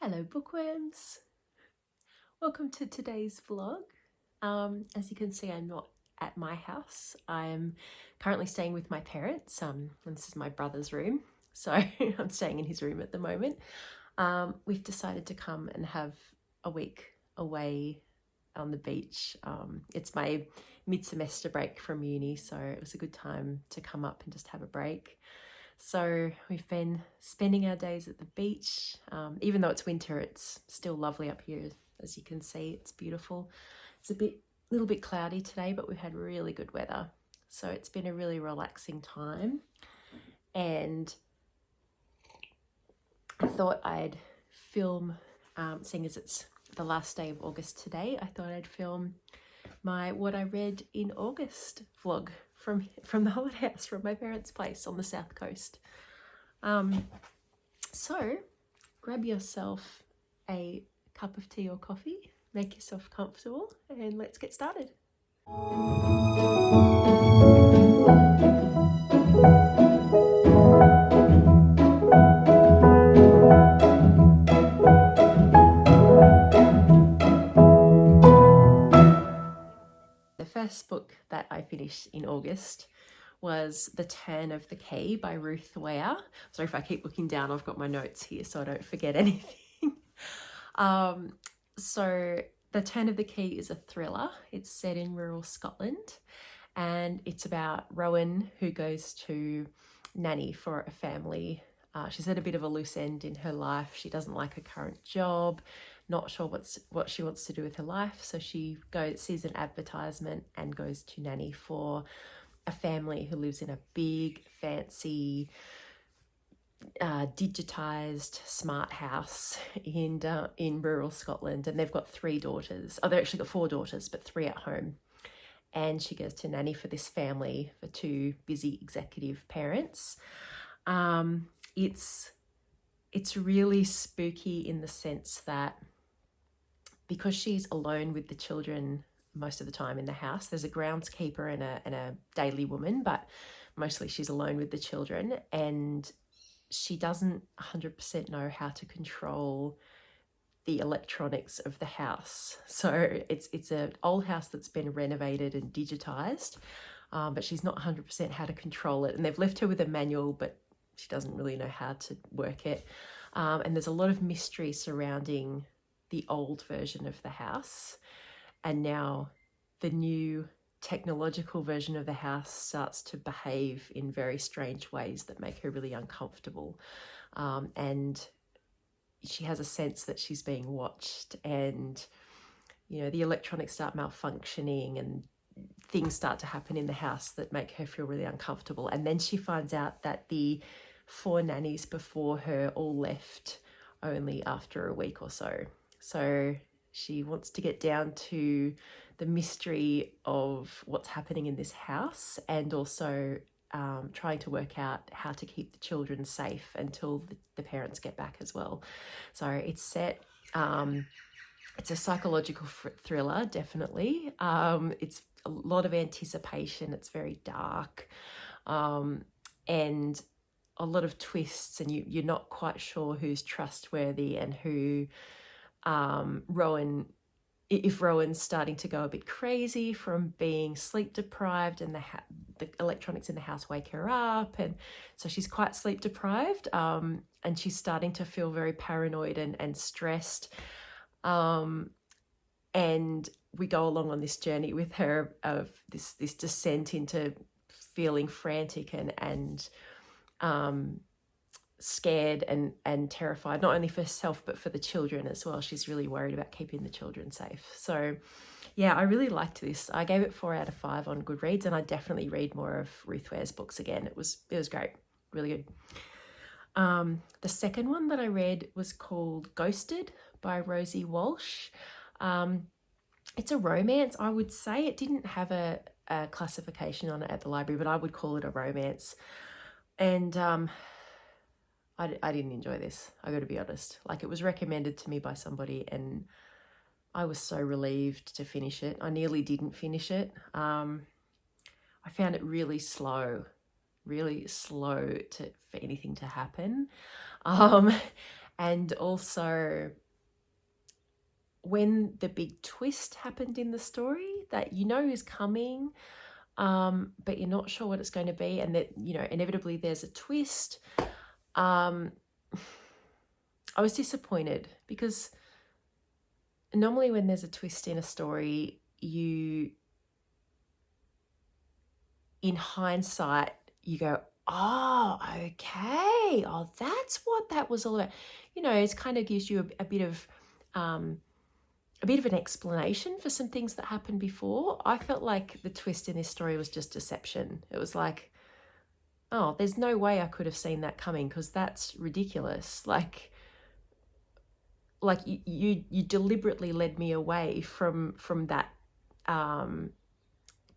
Hello bookworms, welcome to today's vlog. As you can see, I'm not at my house. I'm currently staying with my parents, and this is my brother's room, so I'm staying in his room at the moment. We've decided to come and have a week away on the beach. It's my mid-semester break from uni, so it was a good time to come up and just have a break. So we've been spending our days at the beach. Even though it's winter, it's still lovely up here. As you can see, it's beautiful. It's a little bit cloudy today, but we've had really good weather. So it's been a really relaxing time. And I thought I'd film, seeing as it's the last day of August today, I thought I'd film my what I read in August vlog from the holiday house from my parents' place on the south coast. So grab yourself a cup of tea or coffee, make yourself comfortable, and let's get started. The first book that I finished in August was The Turn of the Key by Ruth Ware. Sorry if I keep looking down, I've got my notes here so I don't forget anything. So The Turn of the Key is a thriller. It's set in rural Scotland, and it's about Rowan, who goes to nanny for a family. She's at a bit of a loose end in her life. She doesn't like her current job, not sure what she wants to do with her life. So she sees an advertisement and goes to nanny for a family who lives in a big, fancy, digitized smart house in rural Scotland. And they've got 3 daughters. Oh, they've actually got 4 daughters, but 3 at home. And she goes to nanny for this family, for 2 busy executive parents. It's really spooky in the sense that because she's alone with the children most of the time in the house, there's a groundskeeper and a daily woman, but mostly she's alone with the children, and she doesn't 100% know how to control the electronics of the house. So it's an old house that's been renovated and digitized, but she's not 100% how to control it. And they've left her with a manual, but she doesn't really know how to work it. And there's a lot of mystery surrounding the old version of the house. And now the new technological version of the house starts to behave in very strange ways that make her really uncomfortable. And she has a sense that she's being watched, and, you know, the electronics start malfunctioning and things start to happen in the house that make her feel really uncomfortable. And then she finds out that the 4 nannies before her all left only after a week or so. So she wants to get down to the mystery of what's happening in this house, and also trying to work out how to keep the children safe until the parents get back as well. So it's set, it's a psychological thriller, definitely. It's a lot of anticipation. It's very dark, and a lot of twists, and you're not quite sure who's trustworthy and who if Rowan's starting to go a bit crazy from being sleep deprived, and the electronics in the house wake her up, and so she's quite sleep deprived, and she's starting to feel very paranoid and stressed. And we go along on this journey with her of this descent into feeling frantic and scared and terrified, not only for herself but for the children as well. She's really worried about keeping the children safe. So yeah, I really liked this. I gave it 4 out of 5 on Goodreads, and I definitely read more of Ruth Ware's books again. It was great, really good. The second one that I read was called Ghosted by Rosie Walsh. It's a romance, I would say. It didn't have a classification on it at the library, but I would call it a romance. And I didn't enjoy this, I got to be honest. Like, it was recommended to me by somebody, and I was so relieved to finish it. I nearly didn't finish it. I found it really slow for anything to happen. And also when the big twist happened in the story that you know is coming, but you're not sure what it's going to be, and that, you know, inevitably there's a twist. I was disappointed because normally when there's a twist in a story, you, in hindsight, you go, oh, okay. Oh, that's what that was all about. You know, it kind of gives you a bit of an explanation for some things that happened before. I felt like the twist in this story was just deception. It was like, oh, there's no way I could have seen that coming because that's ridiculous. Like you deliberately led me away from that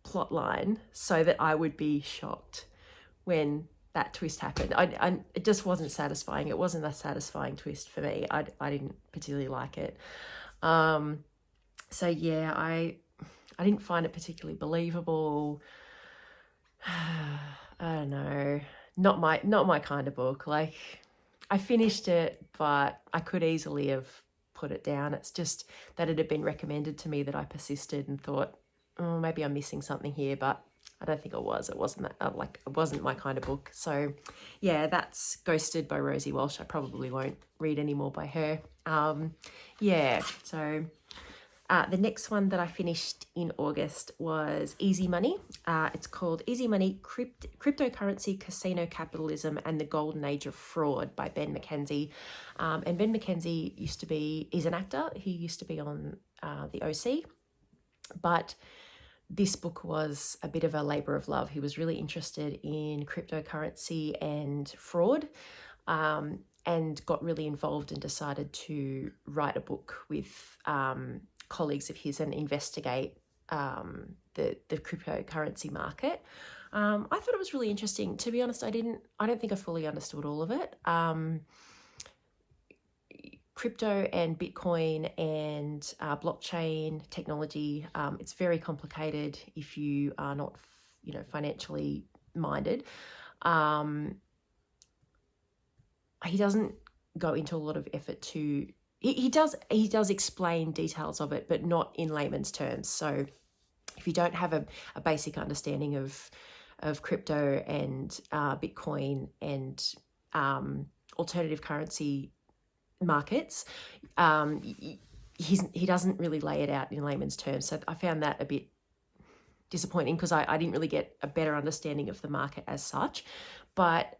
plot line so that I would be shocked when that twist happened. It just wasn't satisfying. It wasn't a satisfying twist for me. I didn't particularly like it. So yeah, I didn't find it particularly believable. I don't know. Not my kind of book. Like, I finished it, but I could easily have put it down. It's just that it had been recommended to me that I persisted and thought, oh, maybe I'm missing something here, but I don't think it was. It wasn't that, it wasn't my kind of book. So yeah, that's Ghosted by Rosie Walsh. I probably won't read any more by her. Yeah, so the next one that I finished in August was Easy Money. It's called Easy Money, Cryptocurrency, Casino Capitalism and the Golden Age of Fraud by Ben McKenzie. And Ben McKenzie is an actor. He used to be on the OC, but this book was a bit of a labour of love. He was really interested in cryptocurrency and fraud, and got really involved and decided to write a book with colleagues of his and investigate the cryptocurrency market. I thought it was really interesting. To be honest, I don't think I fully understood all of it. Crypto and Bitcoin and blockchain technology, it's very complicated if you are not, financially minded. He doesn't go into a lot of effort to. He does explain details of it, but not in layman's terms. So if you don't have a basic understanding of crypto and Bitcoin and alternative currency markets, he doesn't really lay it out in layman's terms. So I found that a bit disappointing because I didn't really get a better understanding of the market as such. But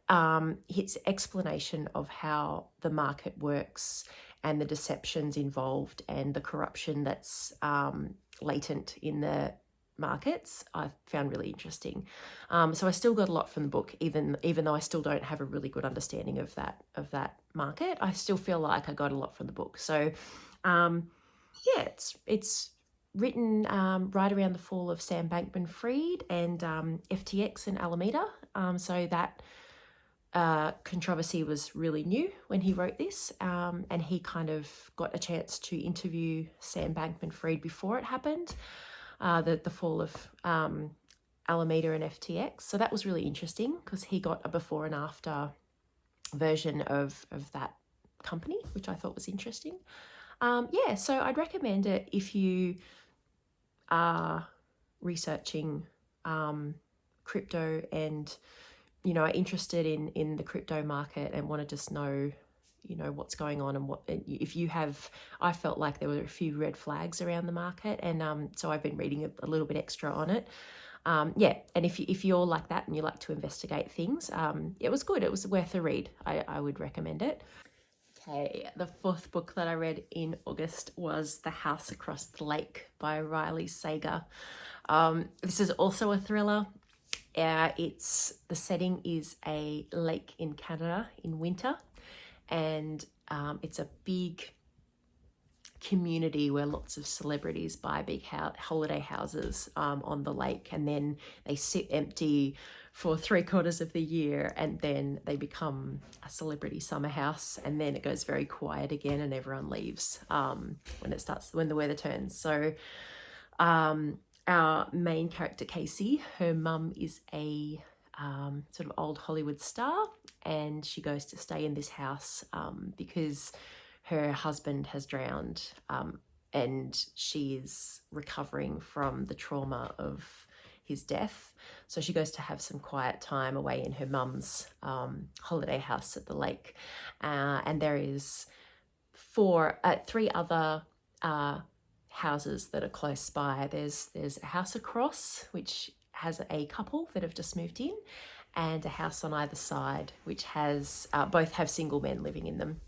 his explanation of how the market works and the deceptions involved and the corruption that's latent in the markets, I found really interesting. So I still got a lot from the book, even though I still don't have a really good understanding of that market. I still feel like I got a lot from the book. So yeah, it's written right around the fall of Sam Bankman-Fried and FTX and Alameda. So that controversy was really new when he wrote this, and he kind of got a chance to interview Sam Bankman-Fried before it happened, the fall of Alameda and FTX. So that was really interesting because he got a before and after version of that company, which I thought was interesting. Yeah, so I'd recommend it if you are researching crypto and are interested in the crypto market and want to just know what's going on and what if you have. I felt like there were a few red flags around the market, and so I've been reading a little bit extra on it. Yeah, and if you're like that and you like to investigate things, it was good. It was worth a read. I would recommend it. Okay, the fourth book that I read in August was The House Across the Lake by Riley Sager. This is also a thriller. The setting is a lake in Canada in winter, and it's a big community where lots of celebrities buy big holiday houses on the lake, and then they sit empty for 3/4 of the year, and then they become a celebrity summer house, and then it goes very quiet again and everyone leaves when the weather turns. So our main character Casey, her mum is a sort of old Hollywood star, and she goes to stay in this house because her husband has drowned, and she is recovering from the trauma of his death. So she goes to have some quiet time away in her mum's holiday house at the lake. And there is three other houses that are close by. There's a house across, which has a couple that have just moved in, and a house on either side, which has both have single men living in them.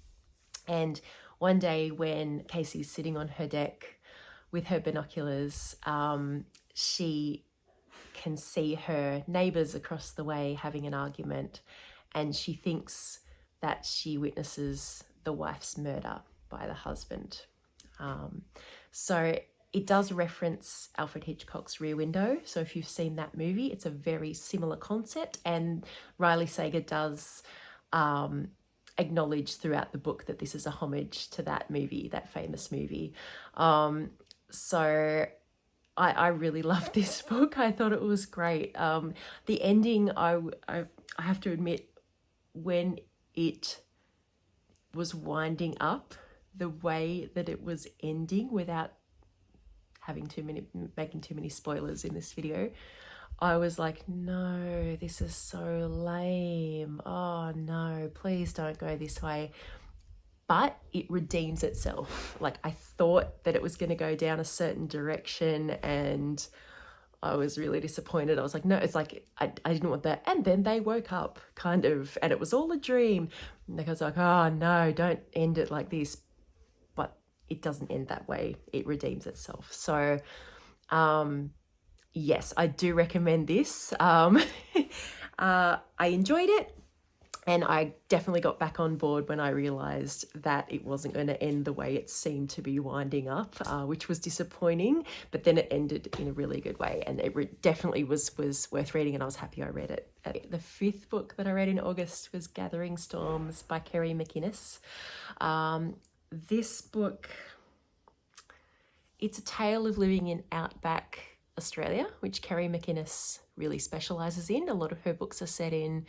And one day when Casey's sitting on her deck with her binoculars, she can see her neighbours across the way having an argument, and she thinks that she witnesses the wife's murder by the husband. So it does reference Alfred Hitchcock's Rear Window. So if you've seen that movie, it's a very similar concept. And Riley Sager does acknowledge throughout the book that this is a homage to that movie, that famous movie. So I really loved this book. I thought it was great. The ending, I have to admit, when it was winding up, the way that it was ending, without making too many spoilers in this video, I was like, no, this is so lame. Oh no, please don't go this way. But it redeems itself. Like, I thought that it was going to go down a certain direction, and I was really disappointed. I was like, no, it's like, I didn't want that. And then they woke up, kind of, and it was all a dream. And I was like, oh no, don't end it like this. But it doesn't end that way. It redeems itself. So, yes, I do recommend this. I enjoyed it. And I definitely got back on board when I realised that it wasn't going to end the way it seemed to be winding up, which was disappointing. But then it ended in a really good way, and it definitely was worth reading, and I was happy I read it. The fifth book that I read in August was Gathering Storms by Kerry McInnes. This book, it's a tale of living in outback Australia, which Kerry McInnes really specialises in. A lot of her books are set in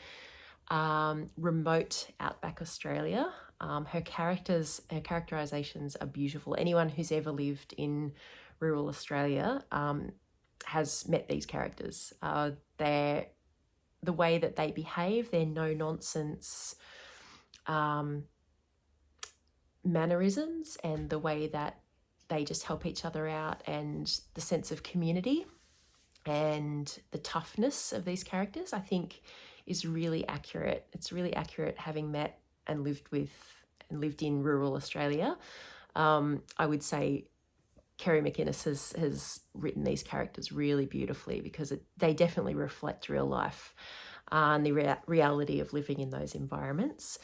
remote outback Australia. Her characterizations are beautiful. Anyone who's ever lived in rural Australia has met these characters. They're the way that they behave, their no nonsense mannerisms, and the way that they just help each other out, and the sense of community and the toughness of these characters, I think, is really accurate. It's really accurate, having met and lived in rural Australia. I would say Kerry McInnes has written these characters really beautifully, because they definitely reflect real life and the reality of living in those environments.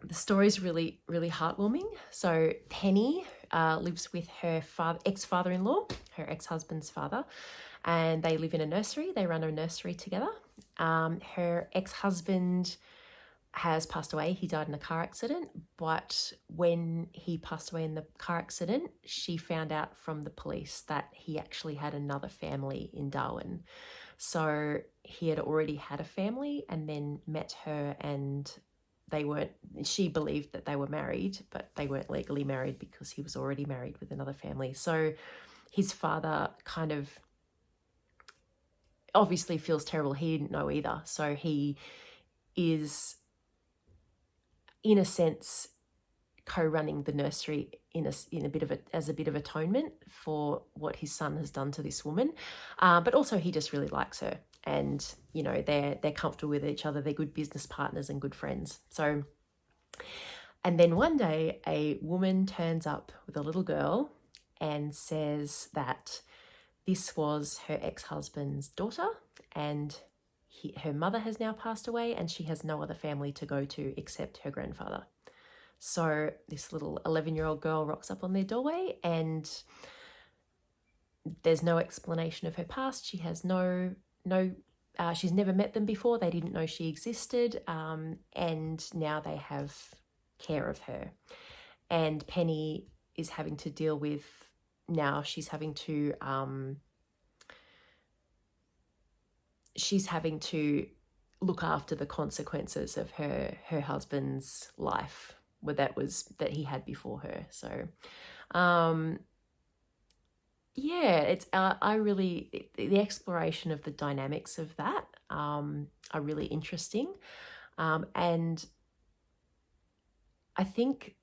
The story is really, really heartwarming. So Penny lives with her ex-father-in-law, her ex-husband's father, and they live in a nursery. They run a nursery together. Her ex-husband has passed away. He died in a car accident, but when he passed away in the car accident, she found out from the police that he actually had another family in Darwin. So he had already had a family and then met her, and she believed that they were married, but they weren't legally married because he was already married with another family. So his father kind of obviously feels terrible. He didn't know either. So he is, in a sense, co-running the nursery as a bit of atonement for what his son has done to this woman. But also he just really likes her, and they're comfortable with each other. They're good business partners and good friends. So, and then one day a woman turns up with a little girl and says that this was her ex-husband's daughter, and her mother has now passed away, and she has no other family to go to except her grandfather. So this little 11-year-old girl rocks up on their doorway, and there's no explanation of her past. She has she's never met them before. They didn't know she existed, and now they have care of her. And Penny is having to deal with, now she's having to she's having to look after the consequences of her husband's life that he had before her. So yeah, it's the exploration of the dynamics of that are really interesting. And I think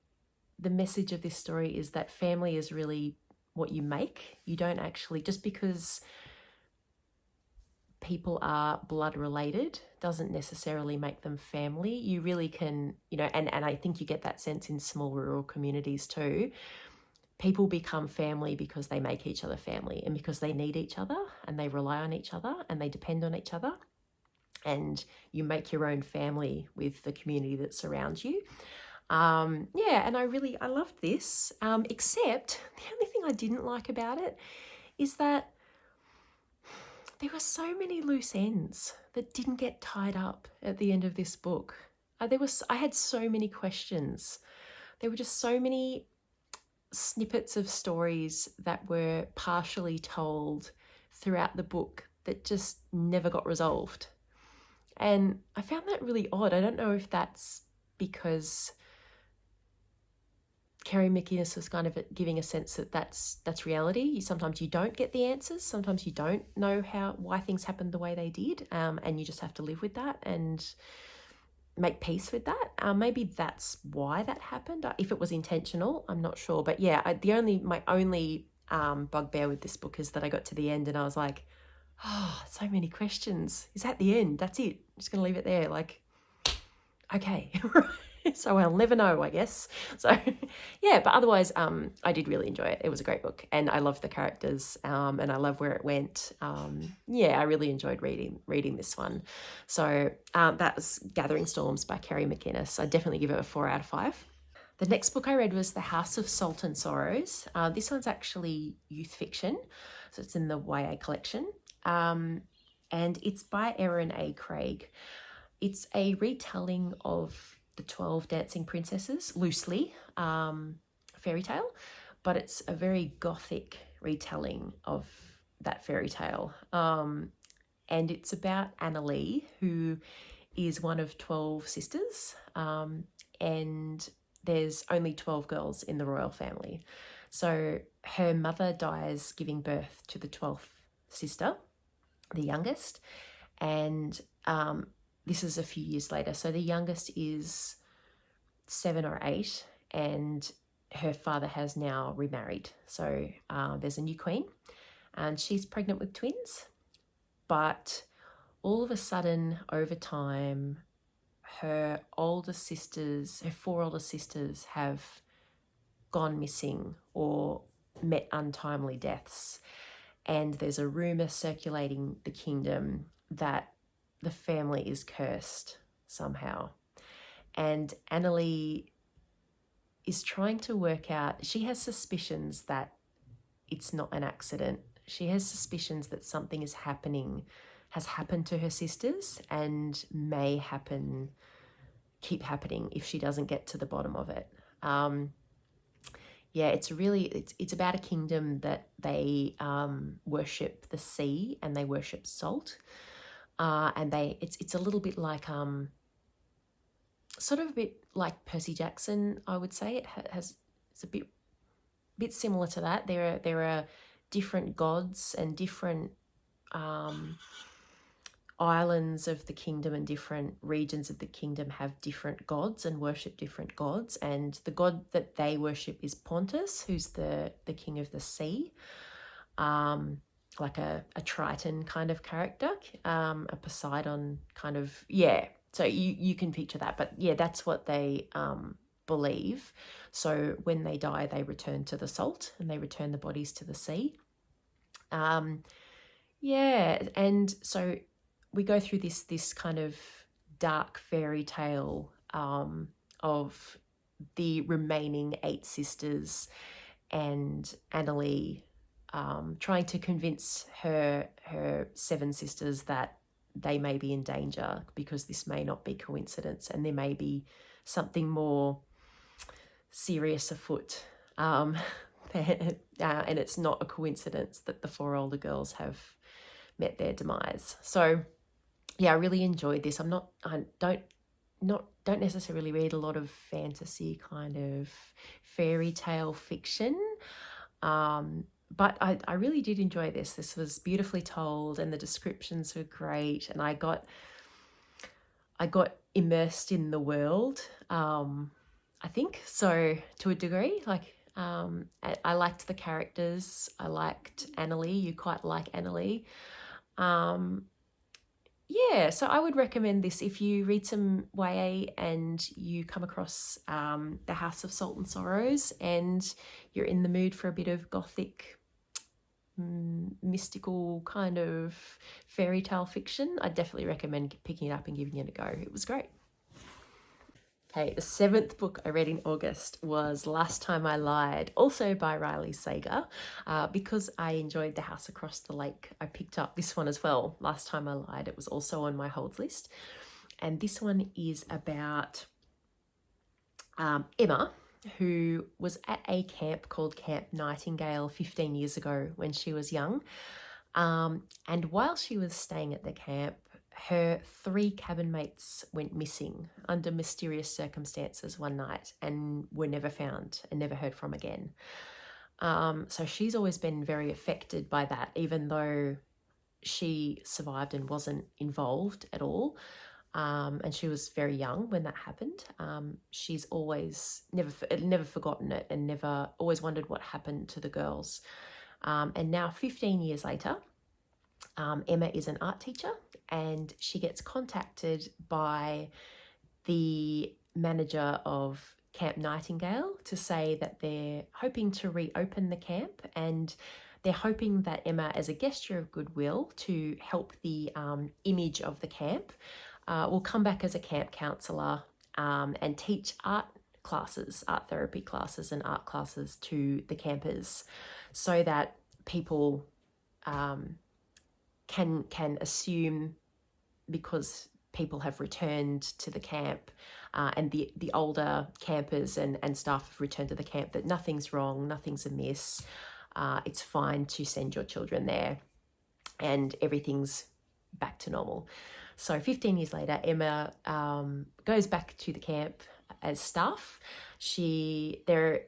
the message of this story is that family is really what you make. You don't actually, just because people are blood related doesn't necessarily make them family. You really can, and I think you get that sense in small rural communities too. People become family because they make each other family, and because they need each other, and they rely on each other, and they depend on each other. And you make your own family with the community that surrounds you. And I loved this, except the only thing I didn't like about it is that there were so many loose ends that didn't get tied up at the end of this book. I had so many questions. There were just so many snippets of stories that were partially told throughout the book that just never got resolved. And I found that really odd. I don't know if that's because Kerry McInnes was kind of giving a sense that that's reality. Sometimes you don't get the answers. Sometimes you don't know why things happened the way they did, and you just have to live with that and make peace with that. Maybe that's why that happened. If it was intentional, I'm not sure. But yeah, my only bugbear with this book is that I got to the end and I was like, oh, so many questions. Is that the end? That's it. I'm just going to leave it there. Like, okay. So I'll never know, I guess. So yeah, but otherwise, I did really enjoy it. It was a great book, and I loved the characters, and I love where it went. I really enjoyed reading this one. So that was Gathering Storms by Kerry McInnes. I definitely give it a 4 out of 5. The next book I read was The House of Sultan Sorrows. This one's actually youth fiction, so it's in the YA collection, and it's by Erin A. Craig. It's a retelling of the 12 Dancing Princesses, loosely, fairy tale, but it's a very gothic retelling of that fairy tale. And it's about Annalee, who is one of 12 sisters, and there's only 12 girls in the royal family. So her mother dies giving birth to the 12th sister, the youngest, and this is a few years later. So the youngest is 7 or 8, and her father has now remarried. So there's a new queen, and she's pregnant with twins. But all of a sudden, over time, her 4 older sisters have gone missing or met untimely deaths. And there's a rumour circulating the kingdom that the family is cursed somehow. And Annalee is trying to work out, she has suspicions that it's not an accident. She has suspicions that something has happened to her sisters, and may keep happening if she doesn't get to the bottom of it. It's about a kingdom that they worship the sea, and they worship salt. And it's a little bit like sort of a bit like Percy Jackson, I would say. It's a bit similar to that. There are different gods and different islands of the kingdom, and different regions of the kingdom have different gods and worship different gods. And the god that they worship is Pontus, who's the king of the sea. Like a Triton kind of character, a Poseidon kind of, yeah. So you can picture that, but yeah, that's what they believe. So when they die, they return to the salt, and they return the bodies to the sea. And so we go through this kind of dark fairy tale of the remaining 8 sisters and Annalee trying to convince her 7 sisters that they may be in danger, because this may not be coincidence, and there may be something more serious afoot. And it's not a coincidence that the 4 older girls have met their demise. So yeah, I really enjoyed this. I don't necessarily read a lot of fantasy kind of fairy tale fiction. But I really did enjoy this. This was beautifully told and the descriptions were great, and I got immersed in the world. I think so, to a degree. Like, I liked the characters. I liked Annalie. You quite like Annalie. Um, yeah, so I would recommend this if you read some YA and you come across The House of Salt and Sorrows and you're in the mood for a bit of gothic, mystical kind of fairy tale fiction. I definitely recommend picking it up and giving it a go. It was great. Okay, the seventh book I read in August was Last Time I Lied, also by Riley Sager. Because I enjoyed The House Across the Lake, I picked up this one as well. Last Time I Lied, it was also on my holds list. And this one is about Emma, who was at a camp called Camp Nightingale 15 years ago when she was young. And while she was staying at the camp, her 3 cabin mates went missing under mysterious circumstances one night and were never found and never heard from again. So she's always been very affected by that, even though she survived and wasn't involved at all. And she was very young when that happened. She's always never forgotten it and never always wondered what happened to the girls. And now 15 years later, Emma is an art teacher and she gets contacted by the manager of Camp Nightingale to say that they're hoping to reopen the camp, and they're hoping that Emma, as a gesture of goodwill to help the image of the camp, will come back as a camp counsellor and teach art classes, art therapy classes and art classes to the campers, so that people can assume, because people have returned to the camp and the older campers and staff have returned to the camp, that nothing's wrong, nothing's amiss. It's fine to send your children there and everything's back to normal. So 15 years later, Emma goes back to the camp as staff. There's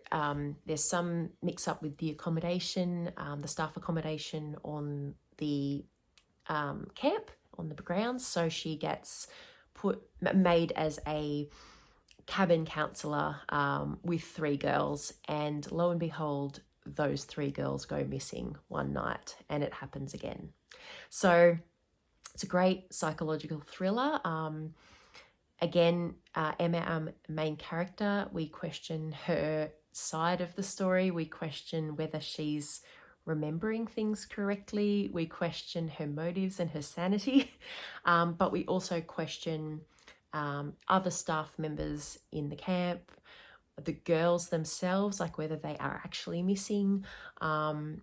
some mix up with the accommodation, the staff accommodation on the camp, on the grounds. So she gets made as a cabin counsellor with 3 girls, and lo and behold, those 3 girls go missing one night and it happens again. So it's a great psychological thriller. Again, Emma, our main character, we question her side of the story. We question whether she's remembering things correctly. We question her motives and her sanity. But we also question other staff members in the camp, the girls themselves, like whether they are actually missing. And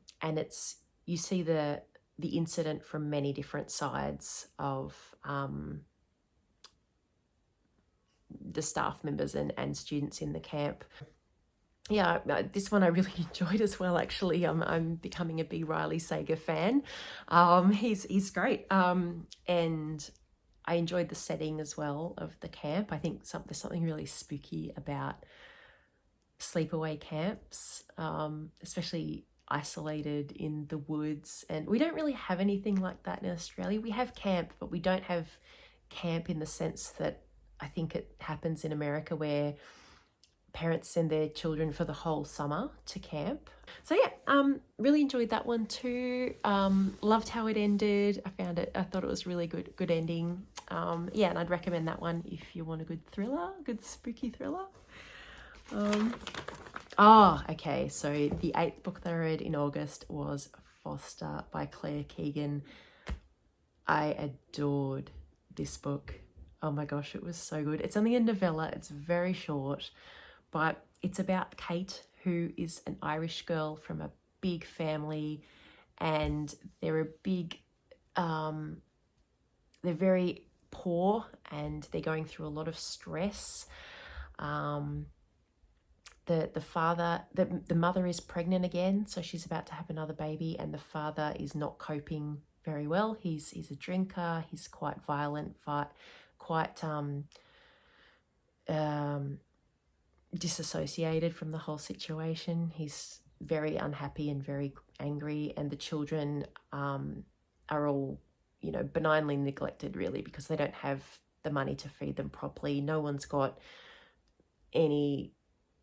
you see the incident from many different sides of the staff members and students in the camp. Yeah, this one I really enjoyed as well, actually. I'm becoming a big Riley Sager fan. He's great. And I enjoyed the setting as well of the camp. I think there's something really spooky about sleepaway camps, especially isolated in the woods. And we don't really have anything like that in Australia. We have camp, but we don't have camp in the sense that I think it happens in America, where parents send their children for the whole summer to camp. So yeah, really enjoyed that one too. Loved how it ended. I thought it was really good ending. Yeah, and I'd recommend that one if you want a good thriller, good spooky thriller. Okay, so the 8th book that I read in August was Foster by Claire Keegan. I adored this book. Oh my gosh, it was so good. It's only a novella, it's very short, but it's about Kate, who is an Irish girl from a big family, and they're very poor and they're going through a lot of stress. The mother is pregnant again, so she's about to have another baby, and the father is not coping very well. He's a drinker. He's quite violent, quite disassociated from the whole situation. He's very unhappy and very angry, and the children are all, you know, benignly neglected really, because they don't have the money to feed them properly. No one's got any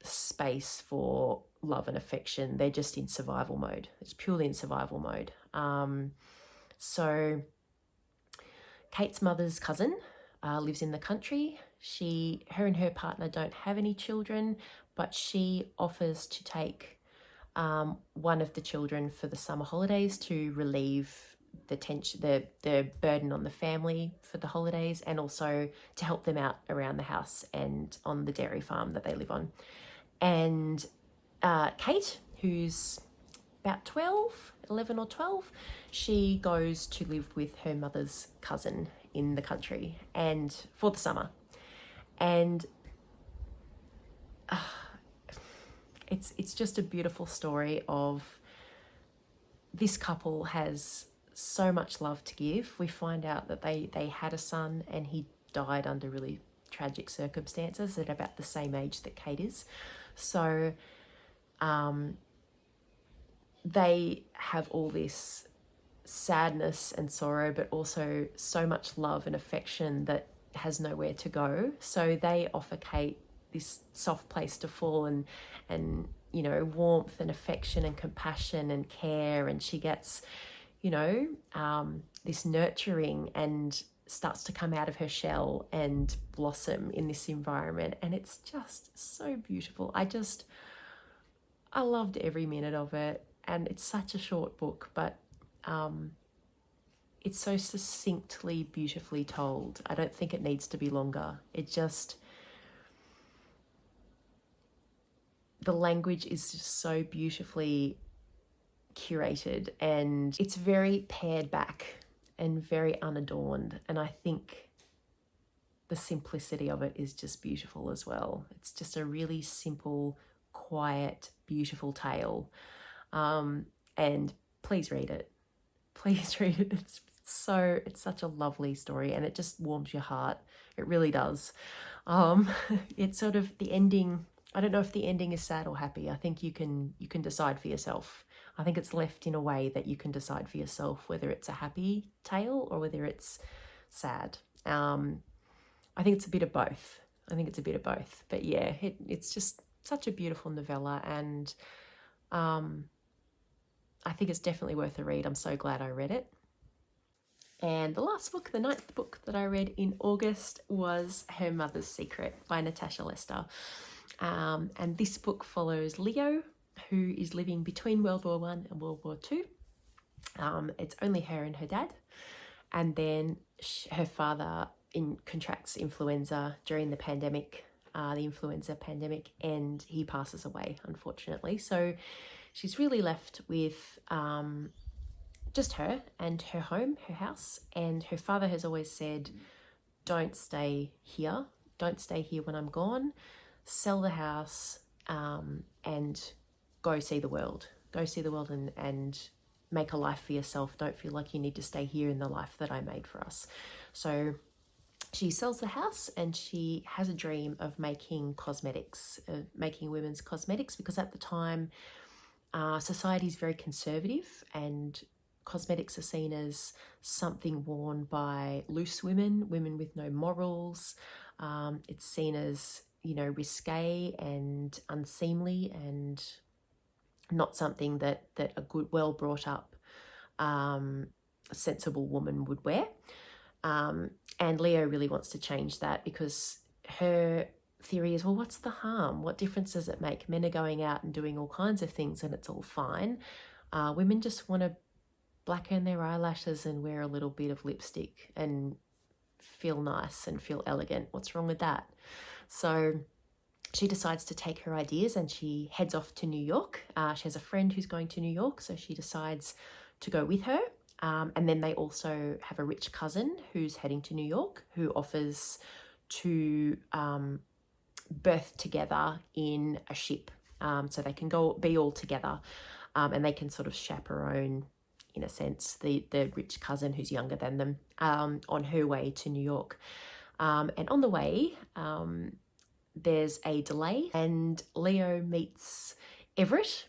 space for love and affection. They're just in survival mode. It's purely in survival mode. So Kate's mother's cousin lives in the country. Her and her partner don't have any children, but she offers to take one of the children for the summer holidays to relieve the tension, the burden on the family for the holidays, and also to help them out around the house and on the dairy farm that they live on. And Kate, who's about 11 or 12, she goes to live with her mother's cousin in the country and for the summer. And it's just a beautiful story of this couple has so much love to give. We find out that they had a son and he died under really tragic circumstances at about the same age that Kate is. So they have all this sadness and sorrow, but also so much love and affection that has nowhere to go. So they offer Kate this soft place to fall and you know, warmth and affection and compassion and care, and she gets, you know, this nurturing and starts to come out of her shell and blossom in this environment. And it's just so beautiful. I loved every minute of it, and it's such a short book, but it's so succinctly, beautifully told. I don't think it needs to be longer. The language is just so beautifully curated, and it's very pared back and very unadorned. And I think the simplicity of it is just beautiful as well. It's just a really simple, quiet, beautiful tale. And please read it. Please read it. It's such a lovely story, and it just warms your heart. It really does. It's sort of the ending. I don't know if the ending is sad or happy. I think you can decide for yourself. I think it's left in a way that you can decide for yourself whether it's a happy tale or whether it's sad. I think it's a bit of both. But yeah, it's just such a beautiful novella, and I think it's definitely worth a read. I'm so glad I read it. And the last book, the 9th book that I read in August, was Her Mother's Secret by Natasha Lester. And this book follows Leo, who is living between World War I and World War II. It's only her and her dad. And then her father contracts influenza during the pandemic, the influenza pandemic, and he passes away, unfortunately. So she's really left with just her and her home, her house. And her father has always said, don't stay here. Don't stay here when I'm gone. Sell the house and go see the world. Go see the world and make a life for yourself. Don't feel like you need to stay here in the life that I made for us. So she sells the house, and she has a dream of making cosmetics, making women's cosmetics, because at the time society is very conservative, and cosmetics are seen as something worn by loose women with no morals. It's seen as, you know, risque and unseemly, and not something that a good, well brought up, sensible woman would wear. And Leo really wants to change that, because her theory is, well, what's the harm? What difference does it make? Men are going out and doing all kinds of things and it's all fine. Women just want to blacken their eyelashes and wear a little bit of lipstick and feel nice and feel elegant. What's wrong with that? So she decides to take her ideas and she heads off to New York. She has a friend who's going to New York, so she decides to go with her. And then they also have a rich cousin who's heading to New York, who offers to berth together in a ship, so they can go be all together, and they can sort of chaperone, in a sense, the rich cousin who's younger than them, on her way to New York. And on the way, there's a delay, and Leo meets Everett,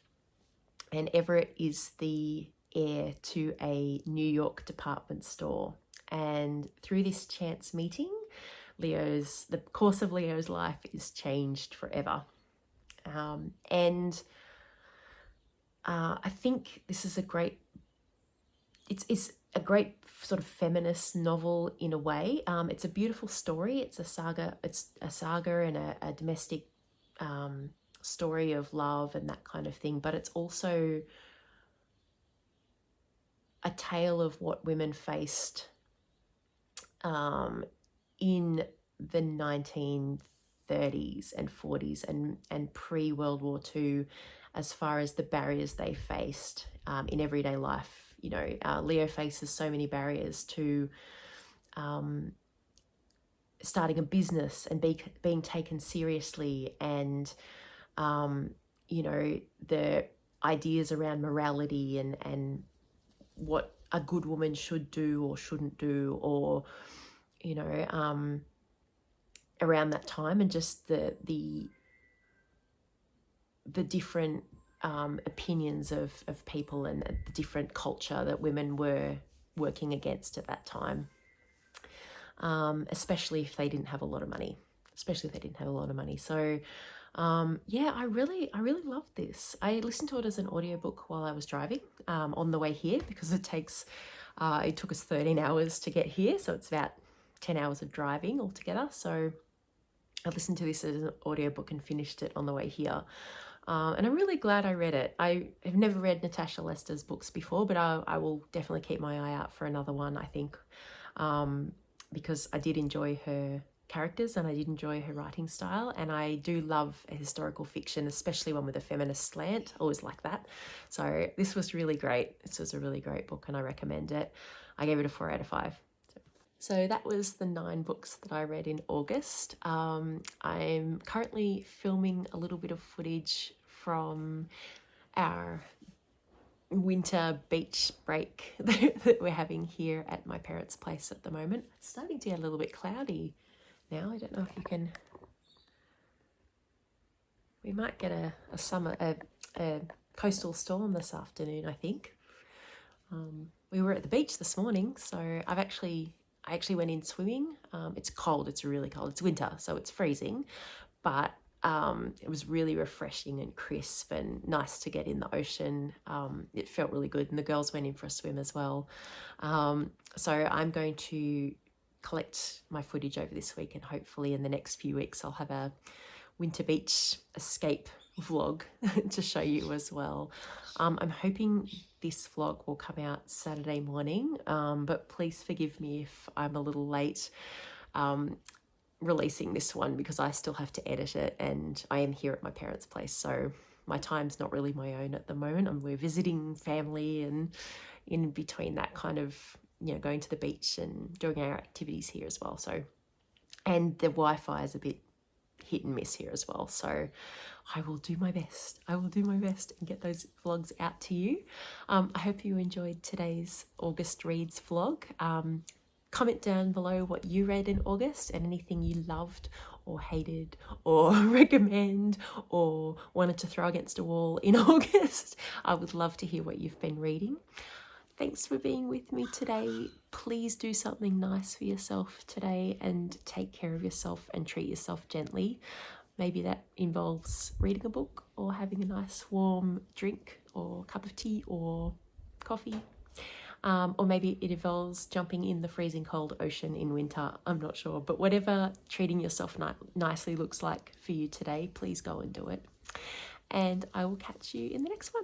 and Everett is the heir to a New York department store. And through this chance meeting, the course of Leo's life is changed forever. And I think this is it's a great sort of feminist novel in a way. It's a beautiful story. It's a saga and a domestic story of love and that kind of thing. But it's also a tale of what women faced in the 1930s and 40s and pre-World War II, as far as the barriers they faced in everyday life. You know, Leo faces so many barriers to starting a business and being taken seriously, and you know, the ideas around morality and what a good woman should do or shouldn't do, or you know, around that time, and just the different opinions of people and the different culture that women were working against at that time, especially if they didn't have a lot of money. So yeah, I really loved this. I listened to it as an audiobook while I was driving on the way here, because it took us 13 hours to get here, so it's about 10 hours of driving altogether. So I listened to this as an audiobook and finished it on the way here. And I'm really glad I read it. I have never read Natasha Lester's books before, but I will definitely keep my eye out for another one, I think, because I did enjoy her characters and I did enjoy her writing style, and I do love a historical fiction, especially one with a feminist slant. I always like that. So this was really great. This was a really great book and I recommend it. I gave it a 4 out of 5. So that was the 9 books that I read in August. I'm currently filming a little bit of footage from our winter beach break that we're having here at my parents' place at the moment. It's starting to get a little bit cloudy now. I don't know if you can... We might get a coastal storm this afternoon, I think. We were at the beach this morning, so I actually went in swimming. It's cold, it's really cold. It's winter, so it's freezing, but it was really refreshing and crisp and nice to get in the ocean. It felt really good, and the girls went in for a swim as well. So I'm going to collect my footage over this week, and hopefully in the next few weeks I'll have a winter beach escape vlog to show you as well. I'm hoping this vlog will come out Saturday morning, but please forgive me if I'm a little late releasing this one, because I still have to edit it and I am here at my parents' place, so my time's not really my own at the moment. We're visiting family, and in between that, kind of, you know, going to the beach and doing our activities here as well. So, and the Wi-Fi is a bit hit and miss here as well, so I will do my best. And get those vlogs out to you. I hope you enjoyed today's August Reads vlog. Comment down below what you read in August and anything you loved or hated or recommend or wanted to throw against a wall in August. I would love to hear what you've been reading. Thanks for being with me today. Please do something nice for yourself today and take care of yourself and treat yourself gently. Maybe that involves reading a book or having a nice warm drink or cup of tea or coffee. Or maybe it involves jumping in the freezing cold ocean in winter. I'm not sure. But whatever treating yourself nicely looks like for you today, please go and do it. And I will catch you in the next one.